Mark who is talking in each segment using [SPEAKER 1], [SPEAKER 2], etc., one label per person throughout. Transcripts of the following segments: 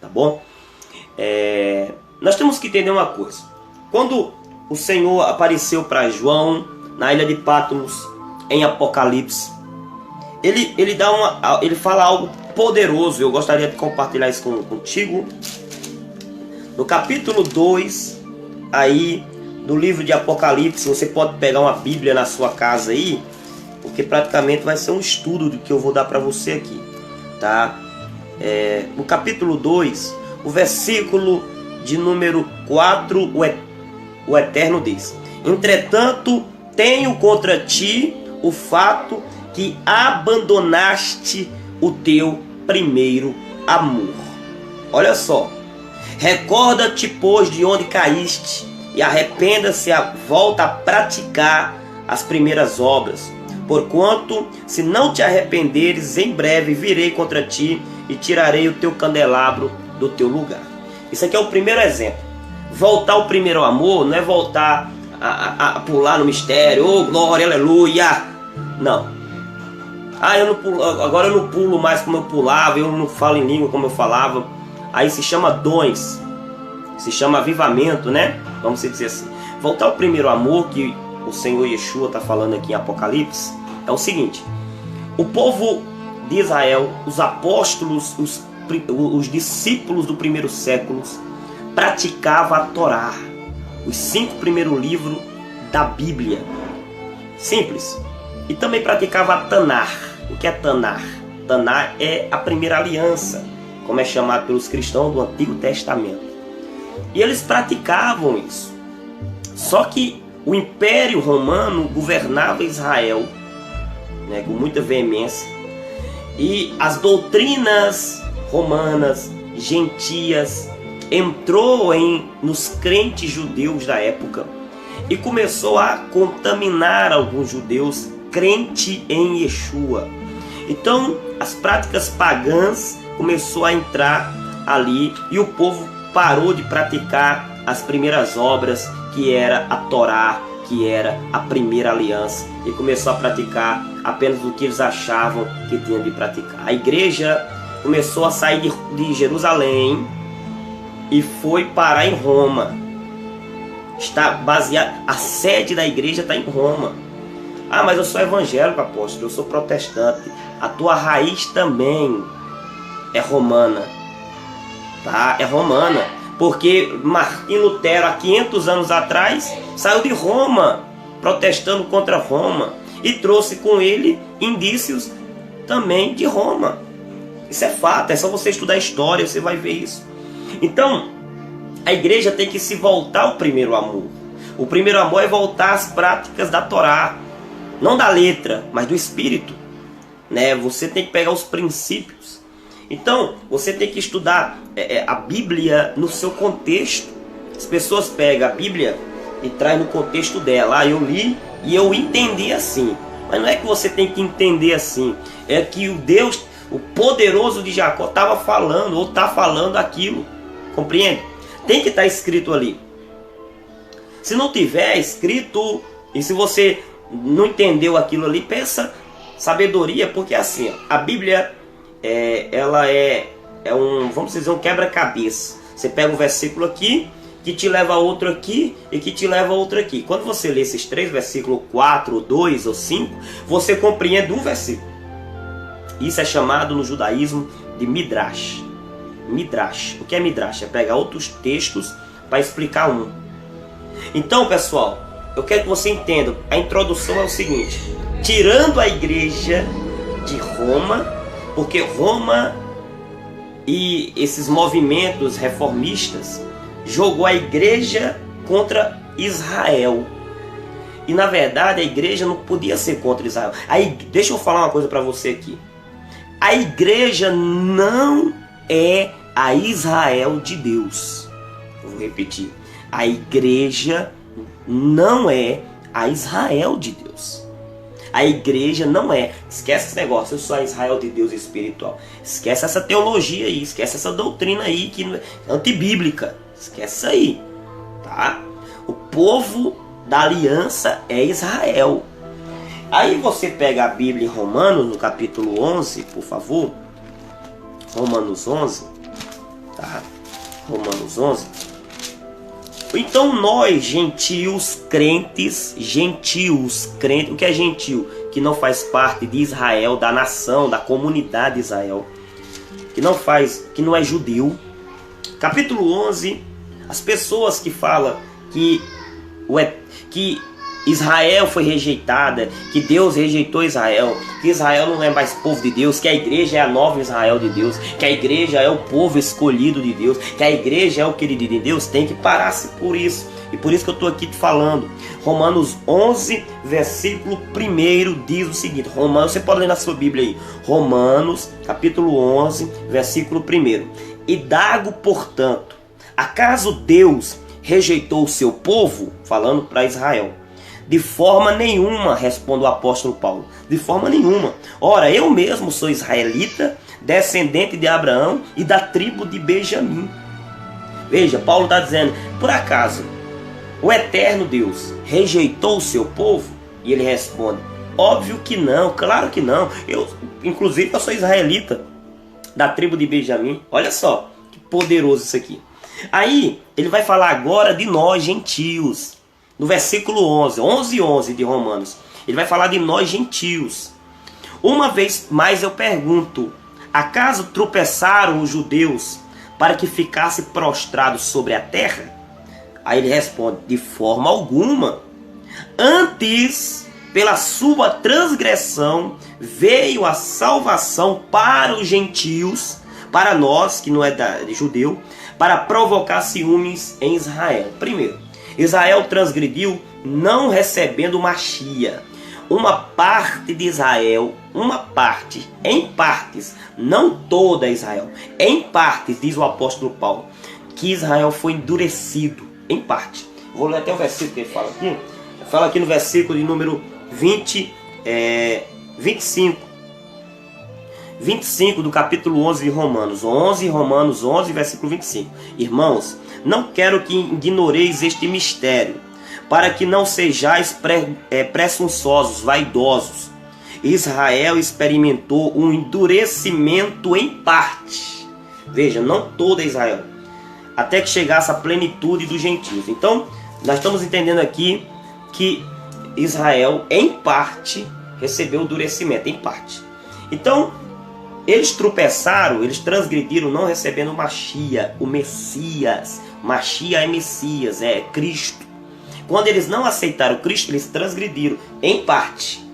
[SPEAKER 1] tá bom? Nós temos que entender uma coisa. Quando o Senhor apareceu para João na ilha de Patmos, em Apocalipse, ele fala algo poderoso. Eu gostaria de compartilhar isso contigo. No capítulo 2, aí, do livro de Apocalipse, você pode pegar uma Bíblia na sua casa aí, porque praticamente vai ser um estudo do que eu vou dar para você aqui, tá? No capítulo 2, o versículo de número 4, o Eterno diz: entretanto, tenho contra ti o fato que abandonaste o teu primeiro amor. Olha só. Recorda-te, pois, de onde caíste, e arrependa-se, volta a praticar as primeiras obras. Porquanto, se não te arrependeres, em breve virei contra ti e tirarei o teu candelabro do teu lugar. Isso aqui é o primeiro exemplo. Voltar ao primeiro amor não é voltar a pular no mistério, oh glória, aleluia. Não. Agora eu não pulo mais como eu pulava, eu não falo em língua como eu falava. Aí se chama dons, se chama avivamento, né? Vamos dizer assim. Voltar ao primeiro amor que o Senhor Yeshua está falando aqui em Apocalipse é o seguinte: o povo de Israel, os apóstolos, os discípulos do primeiro século praticavam a Torá, os 5 primeiros livros da Bíblia. Simples. E também praticava a Tanar. O que é Tanar? Tanar é a primeira aliança, como é chamado pelos cristãos do Antigo Testamento. E eles praticavam isso. Só que o Império Romano governava Israel, né, com muita veemência. E as doutrinas romanas, gentias, entrou nos crentes judeus da época e começou a contaminar alguns judeus crentes em Yeshua. Então as práticas pagãs começou a entrar ali e o povo parou de praticar as primeiras obras, que era a Torá, que era a primeira aliança, e começou a praticar apenas o que eles achavam que tinham de praticar. A igreja começou a sair de Jerusalém e foi parar em Roma. Está baseado, a sede da igreja está em Roma. Ah, mas eu sou evangélico, apóstolo, eu sou protestante. A tua raiz também é romana, tá? É romana, porque Martim Lutero, há 500 anos atrás, saiu de Roma, protestando contra Roma, e trouxe com ele indícios também de Roma. Isso é fato, é só você estudar a história, você vai ver isso. Então, a igreja tem que se voltar ao primeiro amor. O primeiro amor é voltar às práticas da Torá, não da letra, mas do espírito, né? Você tem que pegar os princípios. Então, você tem que estudar a Bíblia no seu contexto. As pessoas pegam a Bíblia e trazem no contexto dela. Eu li e eu entendi assim. Mas não é que você tem que entender assim. É que o Deus, o poderoso de Jacó, estava falando ou está falando aquilo. Compreende? Tem que estar escrito ali. Se não tiver escrito, e se você não entendeu aquilo ali, peça sabedoria, porque assim, a Bíblia ela é vamos dizer, um quebra-cabeça. Você pega um versículo aqui, que te leva a outro aqui, e que te leva a outro aqui. Quando você lê esses 3 versículos, 4, ou 2 ou 5, você compreende um versículo. Isso é chamado no judaísmo de Midrash. Midrash. O que é Midrash? É pegar outros textos para explicar um. Então, pessoal, eu quero que você entenda. A introdução é o seguinte: tirando a igreja de Roma, porque Roma e esses movimentos reformistas jogou a igreja contra Israel. E na verdade a igreja não podia ser contra Israel. Deixa eu falar uma coisa para você aqui. A igreja não é a Israel de Deus. Eu vou repetir. A igreja não é a Israel de Deus. A igreja não é. Esquece esse negócio, eu sou a Israel de Deus espiritual. Esquece essa teologia aí, esquece essa doutrina aí que é antibíblica. Esquece isso aí, tá? O povo da aliança é Israel. Aí você pega a Bíblia em Romanos, no capítulo 11, por favor. Romanos 11. Tá? Romanos 11. Então nós, gentios crentes, o que é gentio? Que não faz parte de Israel, da nação, da comunidade de Israel, que não é judeu. Capítulo 11, as pessoas que falam que Israel foi rejeitada, que Deus rejeitou Israel, que Israel não é mais povo de Deus, que a igreja é a nova Israel de Deus, que a igreja é o povo escolhido de Deus, que a igreja é o querido de Deus, tem que parar-se por isso. E por isso que eu estou aqui te falando. Romanos 11, versículo 1 diz o seguinte. Você pode ler na sua Bíblia aí. Romanos, capítulo 11, versículo 1. Indago, portanto, acaso Deus rejeitou o seu povo? Falando para Israel. De forma nenhuma, responde o apóstolo Paulo. De forma nenhuma. Ora, eu mesmo sou israelita, descendente de Abraão e da tribo de Benjamim. Veja, Paulo está dizendo, por acaso o eterno Deus rejeitou o seu povo? E ele responde, óbvio que não, claro que não. Inclusive eu sou israelita, da tribo de Benjamim. Olha só, que poderoso isso aqui. Aí, ele vai falar agora de nós, gentios. No versículo 11 de Romanos, ele vai falar de nós, gentios. Uma vez mais eu pergunto, acaso tropeçaram os judeus para que ficassem prostrados sobre a terra? Aí ele responde, de forma alguma. Antes, pela sua transgressão, veio a salvação para os gentios, para nós, que não é de judeu, para provocar ciúmes em Israel. Primeiro, Israel transgrediu não recebendo Machia. Uma parte de Israel, em partes, não toda Israel, em partes, diz o apóstolo Paulo, que Israel foi endurecido, em parte. Vou ler até o versículo que ele fala aqui. Fala aqui no versículo de número 25 do capítulo 11 de Romanos. Romanos 11, versículo 25. Irmãos, não quero que ignoreis este mistério, para que não sejais presunçosos, vaidosos. Israel experimentou um endurecimento em parte. Veja, não toda Israel. Até que chegasse a plenitude dos gentios. Então, nós estamos entendendo aqui que Israel, em parte, recebeu endurecimento, em parte. Então, eles tropeçaram, eles transgrediram, não recebendo Machia, o Messias. Machia é Messias, é Cristo. Quando eles não aceitaram Cristo, eles transgrediram, em parte.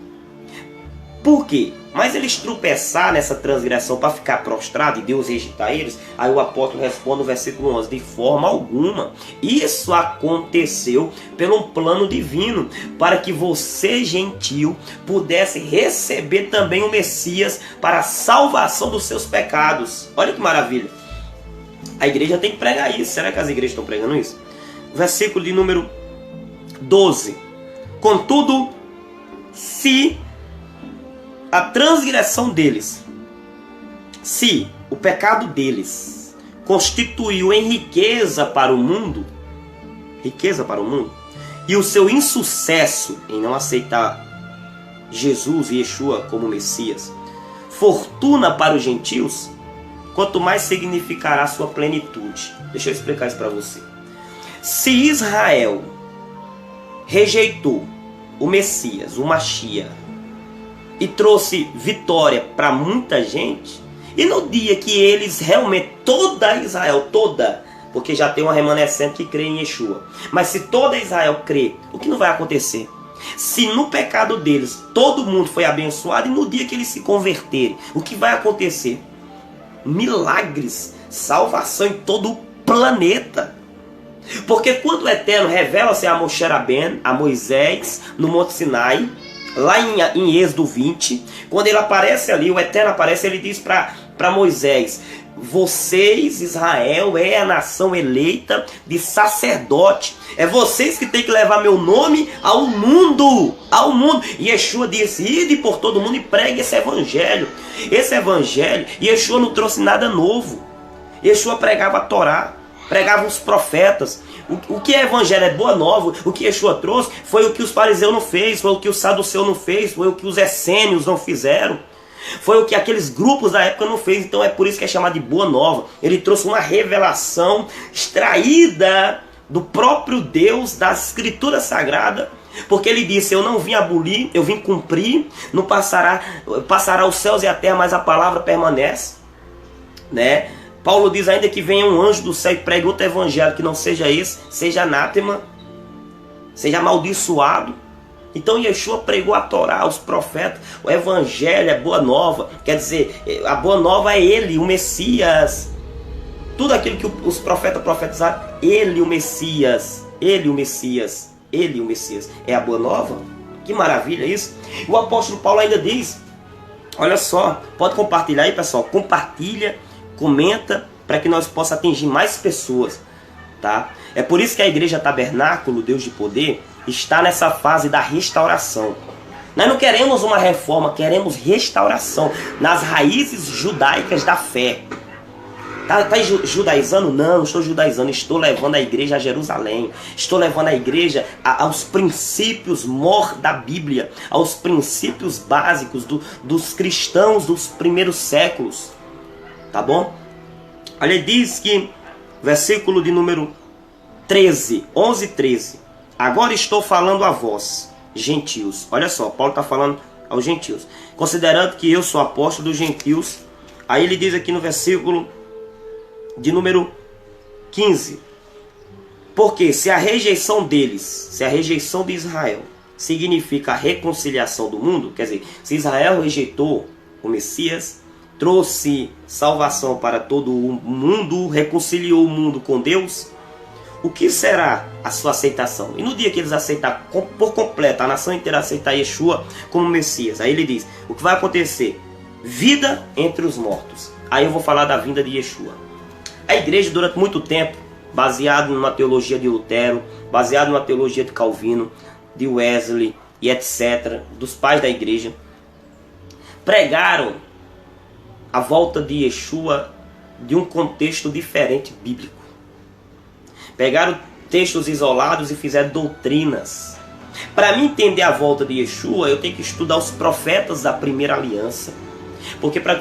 [SPEAKER 1] Por quê? Mas eles tropeçaram nessa transgressão para ficar prostrado e Deus rejeitar eles. Aí o apóstolo responde no versículo 11, de forma alguma. Isso aconteceu pelo plano divino, para que você, gentio, pudesse receber também o Messias para a salvação dos seus pecados. Olha que maravilha. A igreja tem que pregar isso. Será que as igrejas estão pregando isso? Versículo de número 12. Contudo, se a transgressão deles, se o pecado deles constituiu em riqueza para o mundo, e o seu insucesso em não aceitar Jesus e Yeshua como Messias, fortuna para os gentios, quanto mais significará sua plenitude. Deixa eu explicar isso para você. Se Israel rejeitou o Messias, o Machia, e trouxe vitória para muita gente, e no dia que eles realmente, toda Israel, porque já tem uma remanescente que crê em Yeshua, mas se toda Israel crê, o que não vai acontecer? Se no pecado deles todo mundo foi abençoado, e no dia que eles se converterem, o que vai acontecer? Milagres, salvação em todo o planeta. Porque quando o Eterno revela-se a Moshe Rabbeinu, a Moisés, no Monte Sinai, lá em Êxodo 20, quando ele aparece ali, o Eterno aparece, ele diz para Moisés, vocês, Israel, é a nação eleita de sacerdote, é vocês que tem que levar meu nome ao mundo, e Yeshua disse, ide por todo mundo e pregue esse evangelho, Yeshua não trouxe nada novo, Yeshua pregava a Torá, pregava os profetas. O que é evangelho? É boa nova. O que Yeshua trouxe foi o que os fariseus não fez, foi o que os saduceus não fez, foi o que os essênios não fizeram. Foi o que aqueles grupos da época não fez, então é por isso que é chamado de Boa Nova. Ele trouxe uma revelação extraída do próprio Deus, da Escritura Sagrada, porque ele disse: eu não vim abolir, eu vim cumprir, não passará os céus e a terra, mas a palavra permanece, né? Paulo diz ainda que venha um anjo do céu e pregue outro evangelho que não seja esse, seja anátema, seja amaldiçoado. Então Yeshua pregou a Torá, os profetas, o evangelho, a boa nova. Quer dizer, a boa nova é ele, o Messias. Tudo aquilo que os profetas profetizaram, ele o Messias, ele o Messias, ele o Messias. É a boa nova? Que maravilha isso. O apóstolo Paulo ainda diz, olha só, pode compartilhar aí, pessoal, compartilha, comenta, para que nós possamos atingir mais pessoas, tá? É por isso que a igreja Tabernáculo, Deus de Poder, está nessa fase da restauração. Nós não queremos uma reforma, queremos restauração nas raízes judaicas da fé. Tá judaizando? Não estou judaizando. Estou levando a igreja a Jerusalém. Estou levando a igreja aos princípios mor da Bíblia, aos princípios básicos dos cristãos dos primeiros séculos. Tá bom? Olha, ele diz que, versículo de número 13, 11 e 13. Agora estou falando a vós, gentios. Olha só, Paulo está falando aos gentios. Considerando que eu sou apóstolo dos gentios. Aí ele diz aqui no versículo de número 15. Porque se a rejeição deles, se a rejeição de Israel significa a reconciliação do mundo, quer dizer, se Israel rejeitou o Messias, trouxe salvação para todo o mundo, reconciliou o mundo com Deus, o que será a sua aceitação? E no dia que eles aceitarem por completo, a nação inteira aceitar Yeshua como Messias, aí ele diz, o que vai acontecer? Vida entre os mortos. Aí eu vou falar da vinda de Yeshua. A igreja, durante muito tempo, baseado numa teologia de Lutero, baseado numa teologia de Calvino, de Wesley e etc., dos pais da igreja, pregaram a volta de Yeshua de um contexto diferente bíblico. Pegaram textos isolados e fizeram doutrinas. Para mim entender a volta de Yeshua, eu tenho que estudar os profetas da primeira aliança. Porque para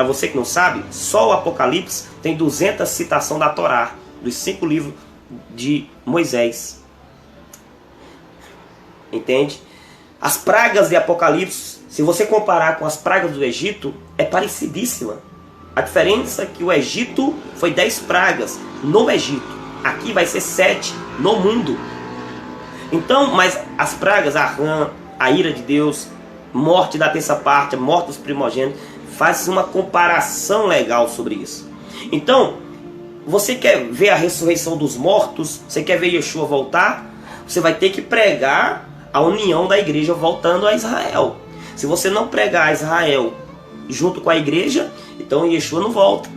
[SPEAKER 1] você que não sabe, só o Apocalipse tem 200 citações da Torá, dos 5 livros de Moisés. Entende? As pragas de Apocalipse, se você comparar com as pragas do Egito, é parecidíssima. A diferença é que o Egito foi 10 pragas no Egito. Aqui vai ser 7 no mundo. Então, mas as pragas, a rã, a ira de Deus, morte da terça parte, morte dos primogênitos, faz uma comparação legal sobre isso. Então, você quer ver a ressurreição dos mortos? Você quer ver Yeshua voltar? Você vai ter que pregar a união da igreja voltando a Israel. Se você não pregar a Israel junto com a igreja, então Yeshua não volta.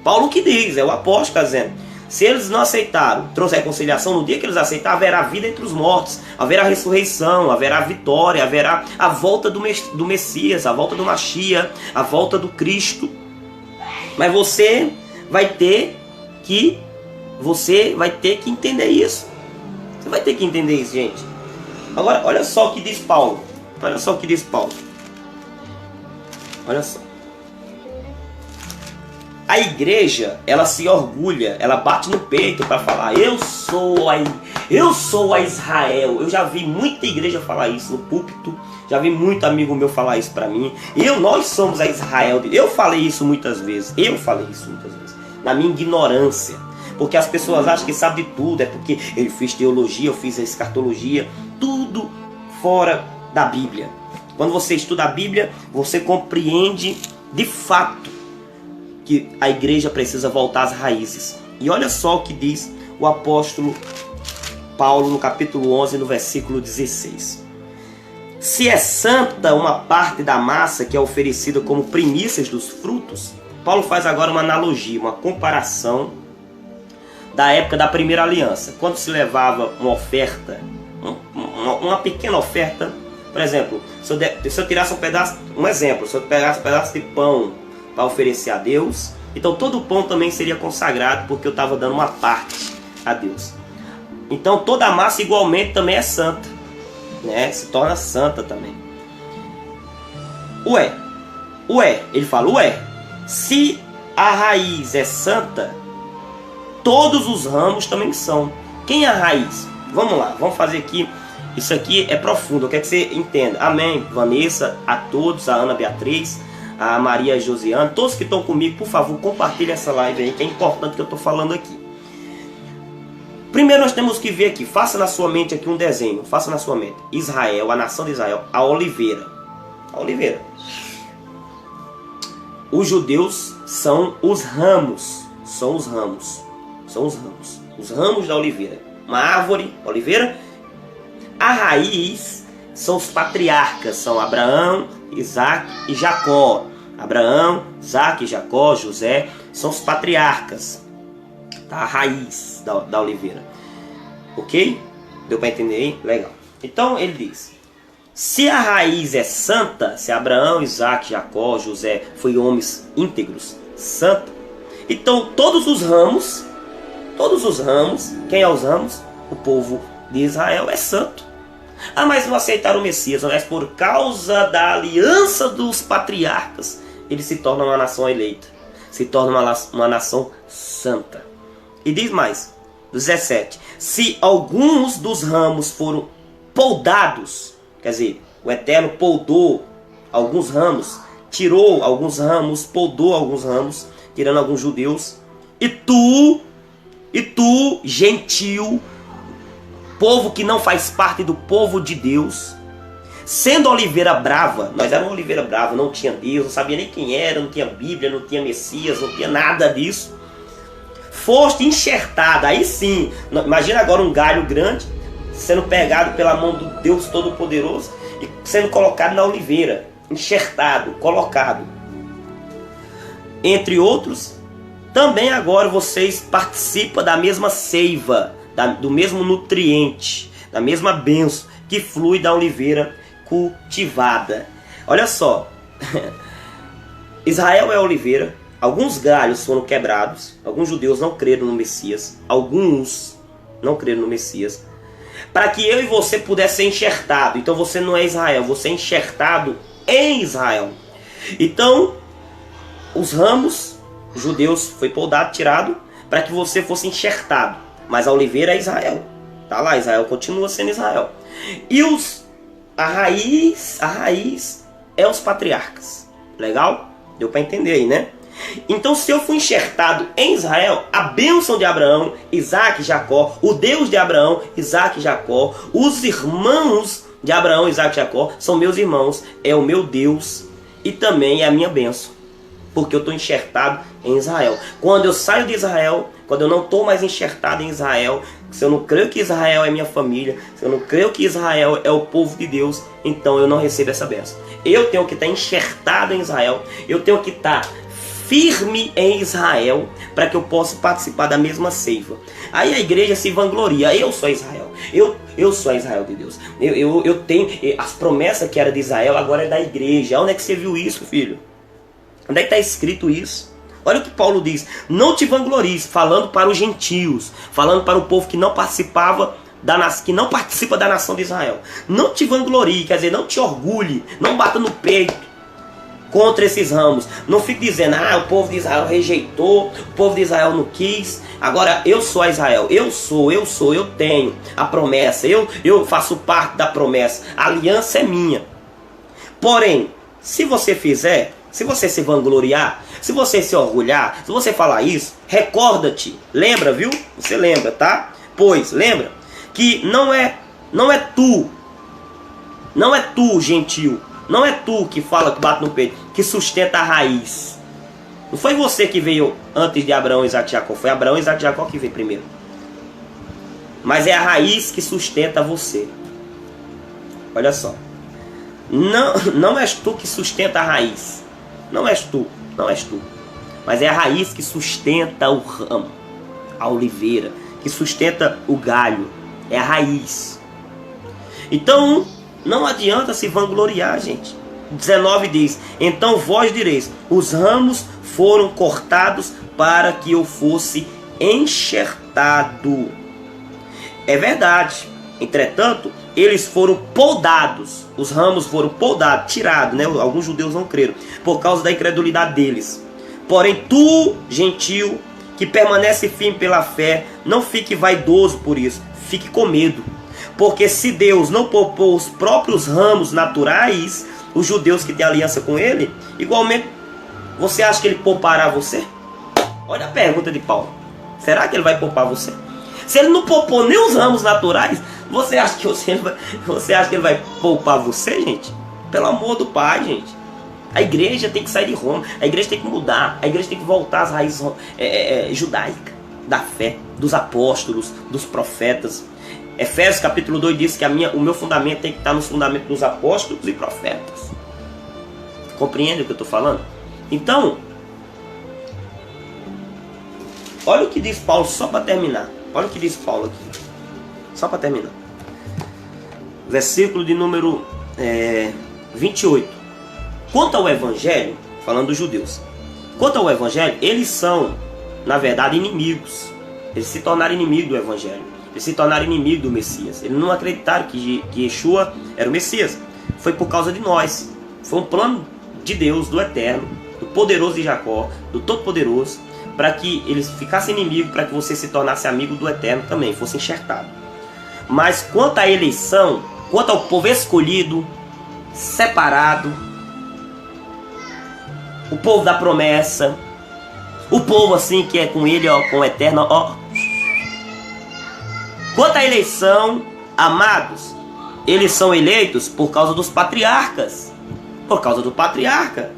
[SPEAKER 1] Paulo que diz, é o apóstolo dizendo, se eles não aceitaram, trouxe a reconciliação, no dia que eles aceitarem, haverá vida entre os mortos, haverá ressurreição, haverá vitória, haverá a volta do Messias, a volta do Mashiach, a volta do Cristo. Mas você vai ter que entender isso. Você vai ter que entender isso, gente. Agora, olha só o que diz Paulo. Olha só o que diz Paulo. Olha só. A igreja, ela se orgulha, ela bate no peito para falar, eu sou a Israel. Eu já vi muita igreja falar isso no púlpito, já vi muito amigo meu falar isso para mim. Nós somos a Israel. Eu falei isso muitas vezes, na minha ignorância. Porque as pessoas acham que sabem de tudo, é porque eu fiz teologia, eu fiz escatologia, tudo fora da Bíblia. Quando você estuda a Bíblia, você compreende de fato que a igreja precisa voltar às raízes. E olha só o que diz o apóstolo Paulo no capítulo 11, no versículo 16. Se é santa uma parte da massa que é oferecida como primícias dos frutos, Paulo faz agora uma analogia, uma comparação da época da primeira aliança. Quando se levava uma oferta, uma pequena oferta, por exemplo, se eu tirasse se eu pegasse um pedaço de pão para oferecer a Deus, então todo o pão também seria consagrado, porque eu estava dando uma parte a Deus. Então toda a massa igualmente também é santa, né? Se torna santa também. Ele fala, se a raiz é santa, todos os ramos também são. Quem é a raiz? Vamos lá, vamos fazer aqui. Isso aqui é profundo, eu quero que você entenda. Amém, Vanessa, a todos, a Ana Beatriz, a Maria Josiane, todos que estão comigo, por favor, compartilhe essa live aí, que é importante que eu estou falando aqui. Primeiro nós temos que ver aqui, faça na sua mente aqui um desenho, faça na sua mente. Israel, a nação de Israel, a oliveira. A oliveira. Os judeus são os ramos, os ramos da oliveira. Uma árvore, oliveira. A raiz são os patriarcas, são Abraão, Isaac e Jacó. Abraão, Isaac e Jacó, José, são os patriarcas. Tá? A raiz da oliveira. Ok? Deu para entender aí? Legal. Então ele diz, se a raiz é santa, se Abraão, Isaac, Jacó, José foi homens íntegros, santo, então todos os ramos, quem é os ramos? O povo de Israel é santo. Ah, mas não aceitaram o Messias, mas por causa da aliança dos patriarcas, ele se torna uma nação eleita, se torna uma nação santa. E diz mais, 17, se alguns dos ramos foram podados, quer dizer, o Eterno podou alguns ramos, tirou alguns ramos, podou alguns ramos, tirando alguns judeus, e tu, gentil, povo que não faz parte do povo de Deus, sendo oliveira brava, nós éramos oliveira brava, não tinha Deus, não sabia nem quem era, não tinha Bíblia, não tinha Messias, não tinha nada disso, foste enxertada, aí sim, imagina agora um galho grande, sendo pegado pela mão do Deus Todo-Poderoso, e sendo colocado na oliveira, enxertado, colocado. Entre outros, também agora vocês participam da mesma seiva, do mesmo nutriente, da mesma bênção que flui da oliveira cultivada. Olha só, Israel é a oliveira, alguns galhos foram quebrados, alguns judeus não creram no Messias, para que eu e você pudesse ser enxertado. Então você não é Israel, você é enxertado em Israel. Então, os ramos, os judeus foi podado, tirado, para que você fosse enxertado. Mas a oliveira é Israel. Tá lá, Israel continua sendo Israel. E a raiz é os patriarcas. Legal? Deu para entender aí, né? Então, se eu fui enxertado em Israel, a bênção de Abraão, Isaac e Jacó, o Deus de Abraão, Isaac e Jacó, os irmãos de Abraão, Isaac e Jacó, são meus irmãos, é o meu Deus e também é a minha bênção, porque eu estou enxertado em Israel. Quando eu saio de Israel, quando eu não estou mais enxertado em Israel, se eu não creio que Israel é minha família, se eu não creio que Israel é o povo de Deus, então eu não recebo essa bênção. Eu tenho que estar enxertado em Israel, eu tenho que estar firme em Israel, para que eu possa participar da mesma seiva. Aí a igreja se vangloria, eu sou Israel, eu sou Israel de Deus, eu tenho as promessas que era de Israel, agora é da igreja. Onde é que você viu isso, filho? Onde é que está escrito isso? Olha o que Paulo diz, não te vanglories, falando para os gentios, falando para o povo que não participa da nação de Israel. Não te vanglorie, quer dizer, não te orgulhe, não bata no peito contra esses ramos. Não fique dizendo, o povo de Israel rejeitou, o povo de Israel não quis, agora eu sou a Israel, eu tenho a promessa, eu faço parte da promessa, a aliança é minha. Porém, se você fizer, se você se vangloriar, se você se orgulhar, se você falar isso, recorda-te, lembra, viu? Você lembra, tá? Pois, lembra que não é tu, gentil, não é tu que fala, que bate no peito, que sustenta a raiz. Não foi você que veio antes de Abraão, Isaac e Jacó. Foi Abraão, Isaac e Jacó que veio primeiro. Mas é a raiz que sustenta você. Olha só. Não és tu que sustenta a raiz. Não és tu. Mas é a raiz que sustenta o ramo, a oliveira, que sustenta o galho. É a raiz. Então, não adianta se vangloriar, gente. 19 diz, então vós direis, os ramos foram cortados para que eu fosse enxertado. É verdade. Entretanto, eles foram podados, os ramos foram podados, tirados, né? Alguns judeus não creram, por causa da incredulidade deles. Porém, tu, gentil, que permanece firme pela fé, não fique vaidoso por isso, fique com medo. Porque se Deus não poupou os próprios ramos naturais, os judeus que têm aliança com ele, igualmente, você acha que ele poupará você? Olha a pergunta de Paulo. Será que ele vai poupar você? Se ele não poupou nem os ramos naturais, você acha que ele vai poupar você, gente? Pelo amor do Pai, gente. A igreja tem que sair de Roma. A igreja tem que mudar. A igreja tem que voltar às raízes judaicas da fé, dos apóstolos, dos profetas. Efésios capítulo 2 diz que o meu fundamento tem que estar nos fundamentos dos apóstolos e profetas. Compreende o que eu estou falando? Então, olha o que diz Paulo, só para terminar. Olha o que diz Paulo aqui, só para terminar. Versículo de número 28. Quanto ao evangelho, falando dos judeus, quanto ao evangelho, eles são, na verdade, inimigos. Eles se tornaram inimigos do evangelho. Eles se tornaram inimigos do Messias. Eles não acreditaram que Yeshua era o Messias. Foi por causa de nós. Foi um plano de Deus, do Eterno, do poderoso de Jacó, do Todo-Poderoso, para que eles ficassem inimigos, para que você se tornasse amigo do Eterno também, fosse enxertado. Mas quanto à eleição, quanto ao povo escolhido, separado, o povo da promessa, o povo assim que é com ele, ó, com o Eterno, ó. Quanto à eleição, amados, eles são eleitos por causa dos patriarcas, por causa do patriarca.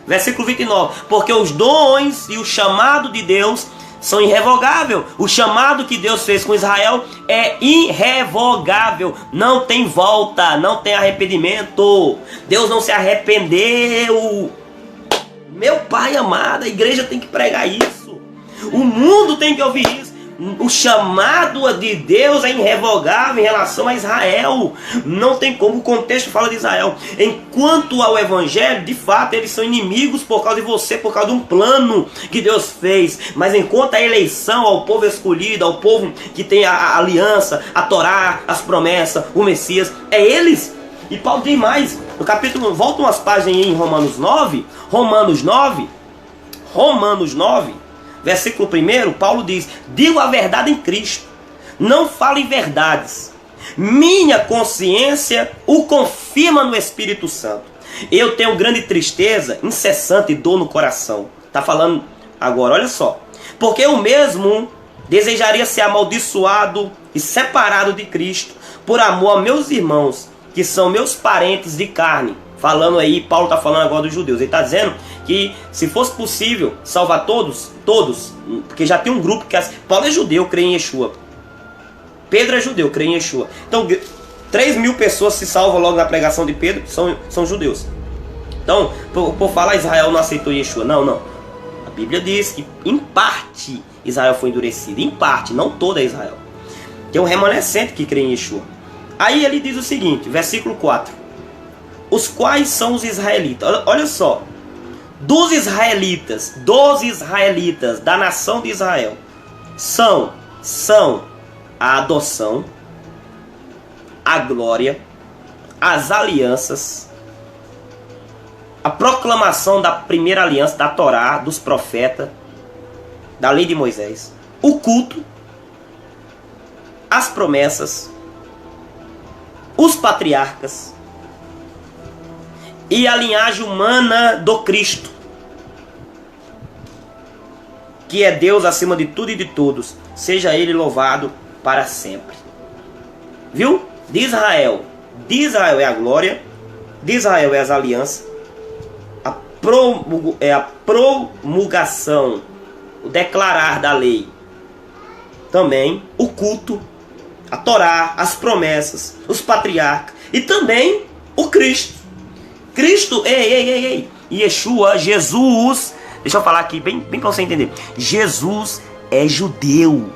[SPEAKER 1] Versículo 29. Porque os dons e o chamado de Deus são irrevogáveis. O chamado que Deus fez com Israel é irrevogável. Não tem volta, não tem arrependimento. Deus não se arrependeu. Meu Pai amado, a igreja tem que pregar isso. O mundo tem que ouvir isso. O chamado de Deus é irrevogável em relação a Israel. Não tem como, o contexto fala de Israel. Enquanto ao evangelho, de fato, eles são inimigos por causa de você, por causa de um plano que Deus fez. Mas enquanto a eleição, ao povo escolhido, ao povo que tem a aliança, a Torá, as promessas, o Messias, é eles. E Paulo diz mais, no capítulo, volta umas páginas aí em Romanos 9, versículo 1, Paulo diz: digo a verdade em Cristo, não falo em verdades. Minha consciência o confirma no Espírito Santo. Eu tenho grande tristeza, incessante dor no coração. Está falando agora, olha só. Porque eu mesmo desejaria ser amaldiçoado e separado de Cristo, por amor a meus irmãos, que são meus parentes de carne. Falando aí, Paulo está falando agora dos judeus. Ele está dizendo que se fosse possível salvar todos, porque já tem um grupo que... Paulo é judeu, crê em Yeshua. Pedro é judeu, crê em Yeshua. Então, 3.000 pessoas se salvam logo na pregação de Pedro, são judeus. Então, por falar Israel não aceitou Yeshua. Não. A Bíblia diz que, em parte, Israel foi endurecido. Em parte, não toda Israel. Tem um remanescente que crê em Yeshua. Aí ele diz o seguinte, versículo 4. Os quais são os israelitas? Olha só. Dos israelitas, da nação de Israel, são a adoção, a glória, as alianças, a proclamação da primeira aliança, da Torá, dos profetas, da lei de Moisés, o culto, as promessas, os patriarcas e a linhagem humana do Cristo, que é Deus acima de tudo e de todos, seja Ele louvado para sempre. Viu? De Israel é a glória, de Israel é as alianças, a promulgação, o declarar da lei, também o culto, a Torá, as promessas, os patriarcas e também o Cristo. Cristo, Yeshua, Jesus, deixa eu falar aqui bem para você entender. Jesus é judeu.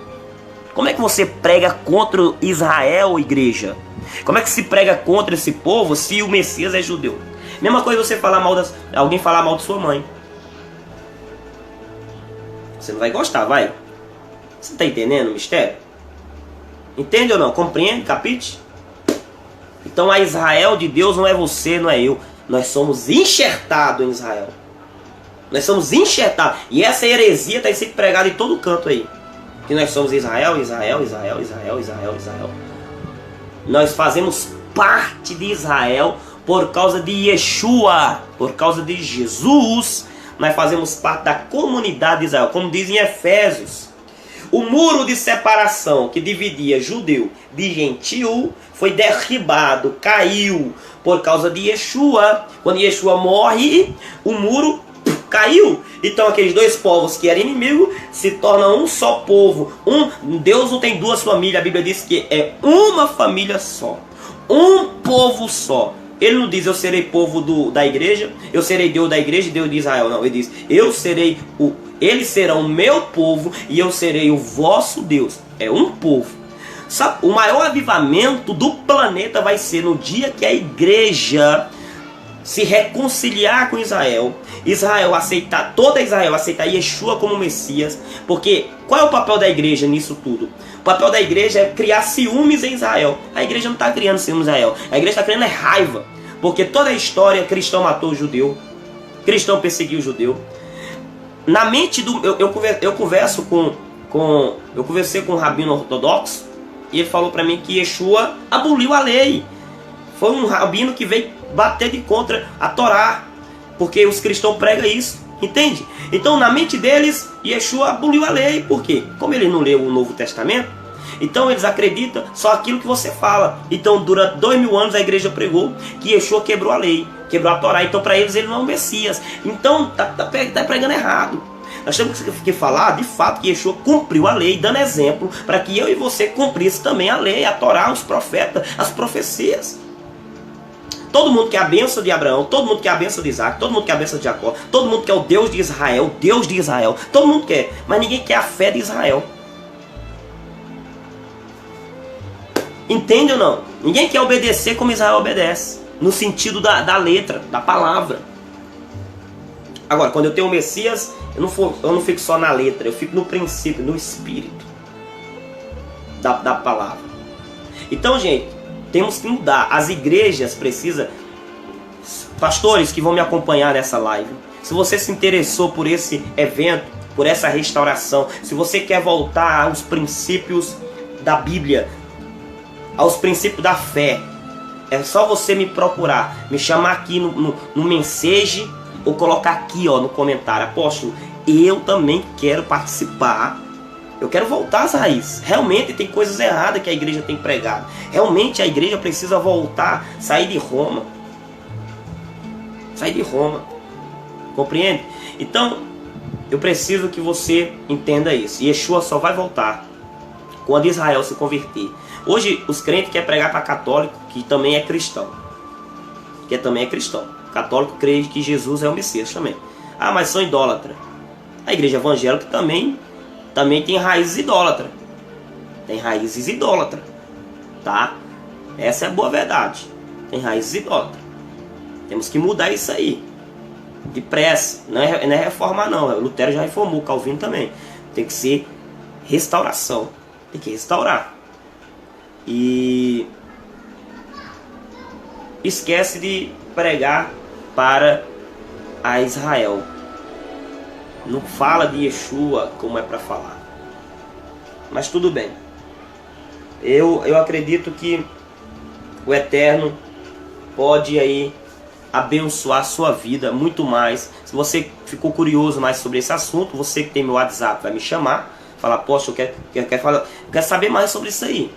[SPEAKER 1] Como é que você prega contra Israel, igreja? Como é que se prega contra esse povo se o Messias é judeu? Mesma coisa você falar mal alguém falar mal de sua mãe. Você não vai gostar, vai? Você está entendendo o mistério? Entende ou não? Compreende? Capite? Então a Israel de Deus não é você, não é eu. Nós somos enxertados em Israel. Nós somos enxertados. E essa heresia está sendo pregada em todo canto aí. Que nós somos Israel, Israel, Israel, Israel, Israel, Israel. Nós fazemos parte de Israel por causa de Yeshua, por causa de Jesus. Nós fazemos parte da comunidade de Israel. Como diz em Efésios, o muro de separação que dividia judeu de gentil foi derribado, caiu por causa de Yeshua. Quando Yeshua morre, o muro caiu. Então aqueles dois povos que eram inimigos se tornam um só povo. Deus não tem duas famílias. A Bíblia diz que é uma família só, um povo só. Ele não diz eu serei povo da igreja, eu serei Deus da igreja e Deus de Israel. Não, ele diz eles serão o meu povo e eu serei o vosso Deus. É um povo. Sabe, o maior avivamento do planeta vai ser no dia que a igreja se reconciliar com Israel. Toda Israel aceitar Yeshua como Messias. Porque qual é o papel da igreja nisso tudo? O papel da igreja é criar ciúmes em Israel. A igreja não está criando ciúmes em Israel. A igreja está criando raiva. Porque toda a história, cristão matou o judeu, cristão perseguiu o judeu. Na mente do... Eu conversei com um rabino ortodoxo e ele falou para mim que Yeshua aboliu a lei. Foi um rabino que veio bater de contra a Torá, porque os cristãos pregam isso, entende? Então na mente deles, Yeshua aboliu a lei. Por quê? Como ele não leu o Novo Testamento, então eles acreditam só aquilo que você fala. Então durante 2000 anos a igreja pregou que Yeshua quebrou a lei, quebrou a Torá. Então para eles ele não é um Messias. Então tá pregando errado. Nós temos que falar de fato que Yeshua cumpriu a lei, dando exemplo para que eu e você cumprisse também a lei, a Torá, os profetas, as profecias. Todo mundo quer a bênção de Abraão, todo mundo quer a bênção de Isaac, todo mundo quer a bênção de Jacó, todo mundo quer o Deus de Israel, todo mundo quer, mas ninguém quer a fé de Israel. Entende ou não? Ninguém quer obedecer como Israel obedece, no sentido da letra, da palavra. Agora, quando eu tenho o Messias, eu não fico só na letra, eu fico no princípio, no espírito da palavra. Então, gente, temos que mudar. As igrejas precisam... Pastores que vão me acompanhar nessa live, se você se interessou por esse evento, por essa restauração, se você quer voltar aos princípios da Bíblia, aos princípios da fé, é só você me procurar, me chamar aqui no mensagem, ou colocar aqui no comentário: apóstolo, eu também quero participar. Eu quero voltar às raízes. Realmente tem coisas erradas que a igreja tem pregado. Realmente a igreja precisa voltar, sair de Roma. Sair de Roma. Compreende? Então, eu preciso que você entenda isso. Yeshua só vai voltar quando Israel se converter. Hoje, os crentes querem pregar para católico, que também é cristão. Católico crê que Jesus é o Messias também. Ah, mas são idólatras. A igreja evangélica também tem raízes idólatras. Tá? Essa é a boa verdade. Tem raízes idólatras. Temos que mudar isso aí. Depressa. Não é reformar não. O Lutero já reformou, o Calvino também. Tem que ser restauração. Tem que restaurar. E esquece de pregar para a Israel. Não fala de Yeshua como é para falar. Mas tudo bem. Eu acredito que o Eterno pode aí abençoar a sua vida muito mais. Se você ficou curioso mais sobre esse assunto, você que tem meu WhatsApp vai me chamar. Falar: poxa, eu quero saber mais sobre isso aí.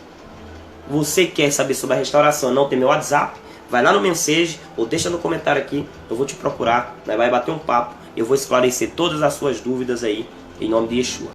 [SPEAKER 1] Você quer saber sobre a restauração, não tem meu WhatsApp? Vai lá no mensagem ou deixa no comentário aqui. Eu vou te procurar, vai bater um papo. Eu vou esclarecer todas as suas dúvidas aí, em nome de Yeshua.